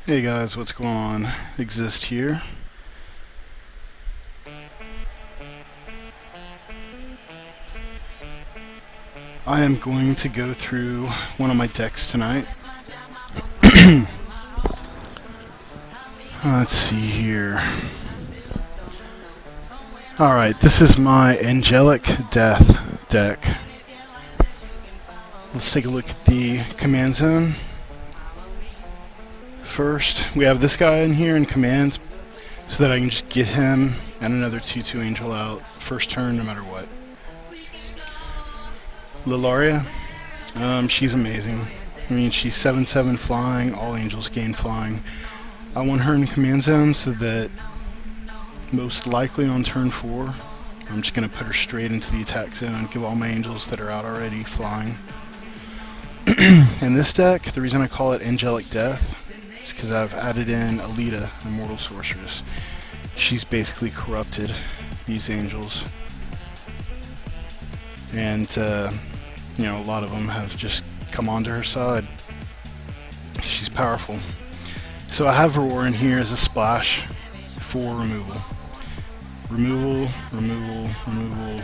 Hey guys, what's going on? Xyst here. I am going to go through one of my decks tonight. Let's see here. Alright, this is my Angelic Death deck. Let's take a look at the command zone. First, we have this guy in here in command, so that I can just get him and another 2/2 angel out first turn no matter what. Lilaria, she's amazing. I mean, she's 7/7 flying, all angels gain flying. I want her in command zone so that most likely on turn 4, I'm just going to put her straight into the attack zone, give all my angels that are out already flying. In this deck, the reason I call it Angelic Death is because I've added in Alita, Immortal Sorceress. She's basically corrupted these angels. And, you know, a lot of them have just come onto her side. She's powerful. So I have Roar in here as a splash for removal. Removal, removal, removal,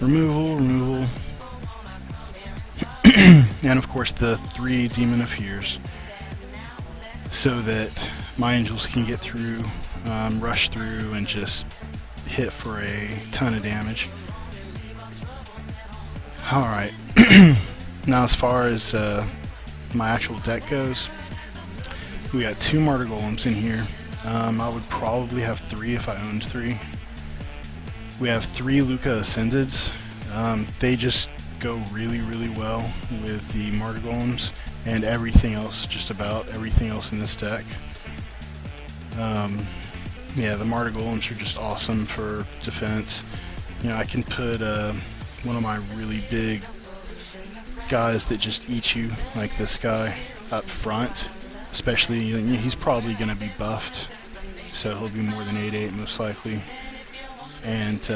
removal, removal. And of course the 3 Demon of Fears, so that my angels can get through, rush through, and just hit for a ton of damage. Alright, now as far as my actual deck goes, we got 2 Martyr Golems in here. I would probably have 3 if I owned 3. We have 3 Luca Ascendeds. They just go really, really well with the Martyr Golems and everything else, just about everything else in this deck. Yeah, the Martyr Golems are just awesome for defense. You know, I can put one of my really big guys that just eat you, like this guy, up front. Especially, he's probably going to be buffed, so he'll be more than 8/8 most likely. And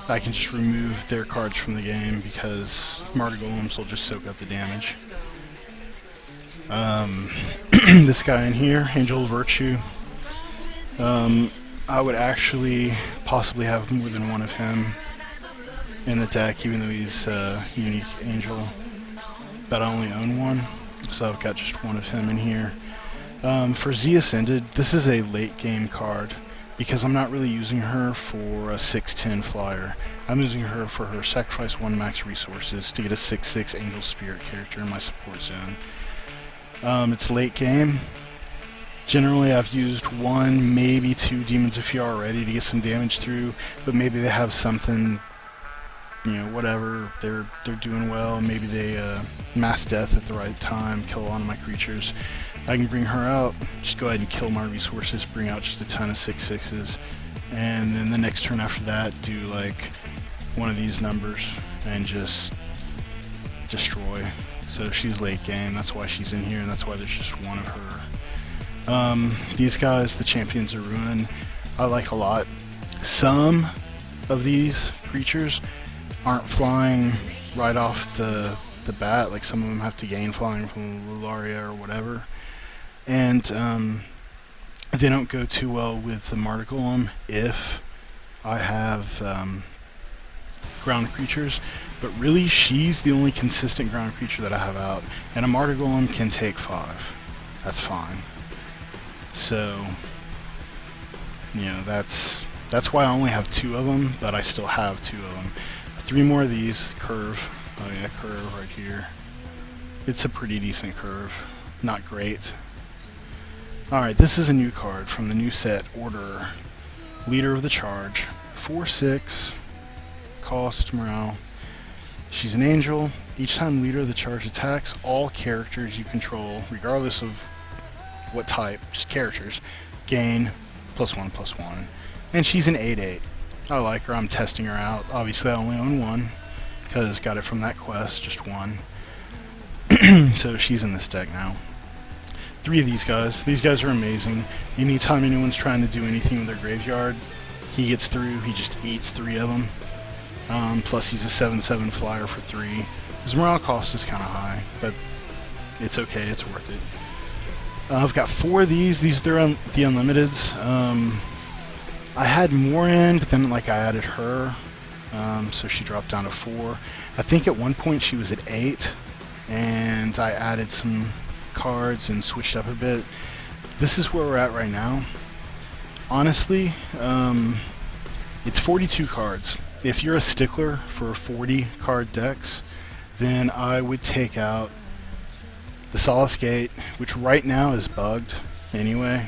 I can just remove their cards from the game because Martyr Golems will just soak up the damage. This guy in here, Angel of Virtue, I would actually possibly have more than one of him in the deck, even though he's a unique angel, but I only own one, so I've got just one of him in here. For Z Ascended, this is a late game card because I'm not really using her for a 6/10 flyer. I'm using her for her sacrifice 1 max resources to get a 6/6 Angel Spirit character in my support zone. It's late game. Generally I've used 1, maybe 2 Demons of Fear already to get some damage through, but maybe they have something, you know, whatever, they're doing well. Maybe they mass death at the right time, kill a lot of my creatures. I can bring her out, just go ahead and kill my resources, bring out just a ton of 6/6s, and then the next turn after that do like one of these numbers and just destroy. So she's late game, that's why she's in here, and that's why there's just one of her. These guys, the Champions of Ruin, I like a lot. Some of these creatures aren't flying right off the bat, like some of them have to gain flying from Lilaria or whatever, and they don't go too well with the Martyr Golem if I have ground creatures, but really she's the only consistent ground creature that I have out, and a Martyr Golem can take 5. That's fine. So, you know, that's why I only have 2 of them, but I still have 2 of them. 3 more of these. Curve. Oh yeah, curve right here. It's a pretty decent curve. Not great. Alright, this is a new card from the new set, Order. Leader of the Charge. 4/6. Cost, morale. She's an angel. Each time Leader of the Charge attacks, all characters you control, regardless of what type, just characters, gain +1/+1. And she's an 8/8. I like her, I'm testing her out. Obviously I only own 1, because got it from that quest, just 1. So she's in this deck now. 3 of these guys are amazing. Anytime anyone's trying to do anything with their graveyard, he gets through, he just eats 3 of them. Plus he's a 7/7 flyer for 3. His morale cost is kind of high, but it's okay, it's worth it. I've got 4 of these. These are the Unlimiteds. I had more in, but then like I added her, so she dropped down to 4. I think at one point she was at 8, and I added some cards and switched up a bit. This is where we're at right now. Honestly, it's 42 cards. If you're a stickler for 40 card decks, then I would take out the Solace Gate, which right now is bugged anyway.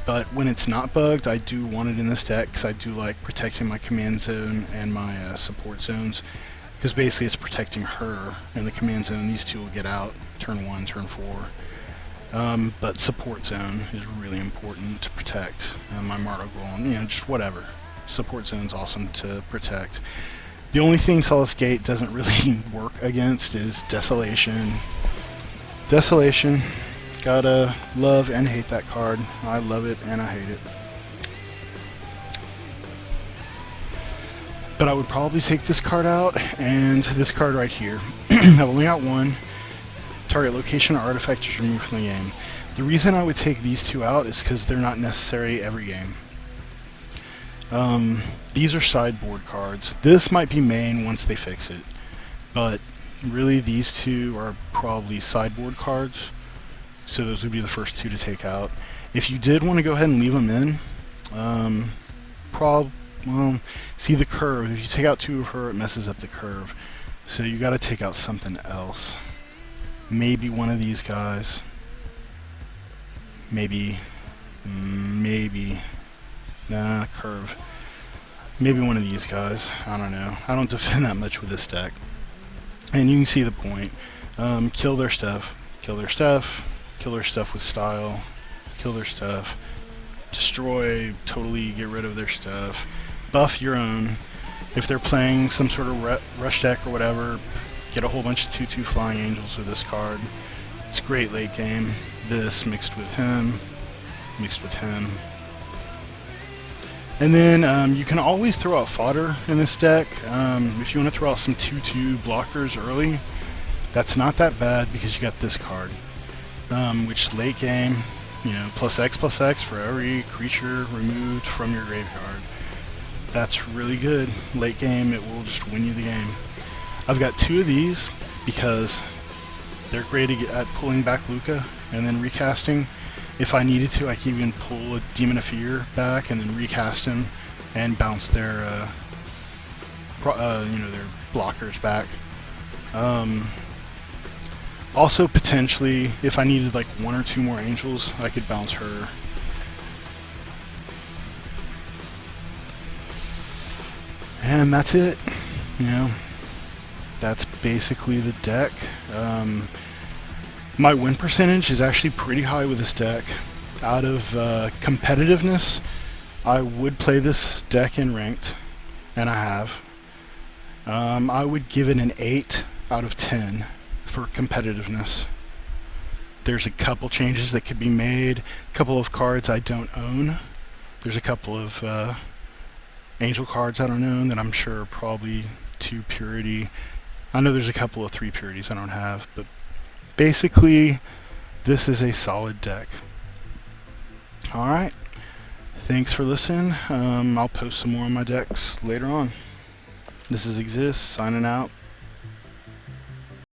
But when it's not bugged, I do want it in this deck because I do like protecting my command zone and my support zones. Because basically it's protecting her and the command zone. These two will get out turn 1, turn 4. But support zone is really important to protect. My Martyr Golem, you know, just whatever. Support zone's awesome to protect. The only thing Solace Gate doesn't really work against is Desolation. Desolation. Gotta love and hate that card. I love it and I hate it. But I would probably take this card out and this card right here. I've only got one. Target location or artifact is removed from the game. The reason I would take these two out is because they're not necessary every game. These are sideboard cards. This might be main once they fix it. But really these two are probably sideboard cards. So those would be the first 2 to take out. If you did want to go ahead and leave them in, well, see the curve. If you take out 2 of her, it messes up the curve. So you got to take out something else. Maybe one of these guys. Maybe, nah, curve. Maybe one of these guys. I don't know. I don't defend that much with this deck. And you can see the point. Kill their stuff. Kill their stuff. Kill their stuff with style, kill their stuff, destroy, totally get rid of their stuff, buff your own. If they're playing some sort of rush deck or whatever, get a whole bunch of 2/2 Flying Angels with this card. It's great late game. This mixed with him, mixed with him. And then you can always throw out fodder in this deck. If you want to throw out some 2/2 blockers early, that's not that bad because you got this card. Which late game, you know, +X for every creature removed from your graveyard. That's really good. Late game, it will just win you the game. I've got 2 of these because they're great at pulling back Luca and then recasting. If I needed to, I can even pull a Demon of Fear back and then recast him and bounce their, their blockers back. Also, potentially, if I needed like 1 or 2 more angels, I could bounce her. And that's it. You know, that's basically the deck. My win percentage is actually pretty high with this deck. Out of competitiveness, I would play this deck in ranked, and I have. I would give it an 8 out of 10. For competitiveness. There's a couple changes that could be made, a couple of cards I don't own. There's a couple of angel cards I don't own that I'm sure are probably 2 purity. I know there's a couple of 3 purities I don't have, but basically this is a solid deck. Alright, thanks for listening. I'll post some more on my decks later on. This is Xyst signing out.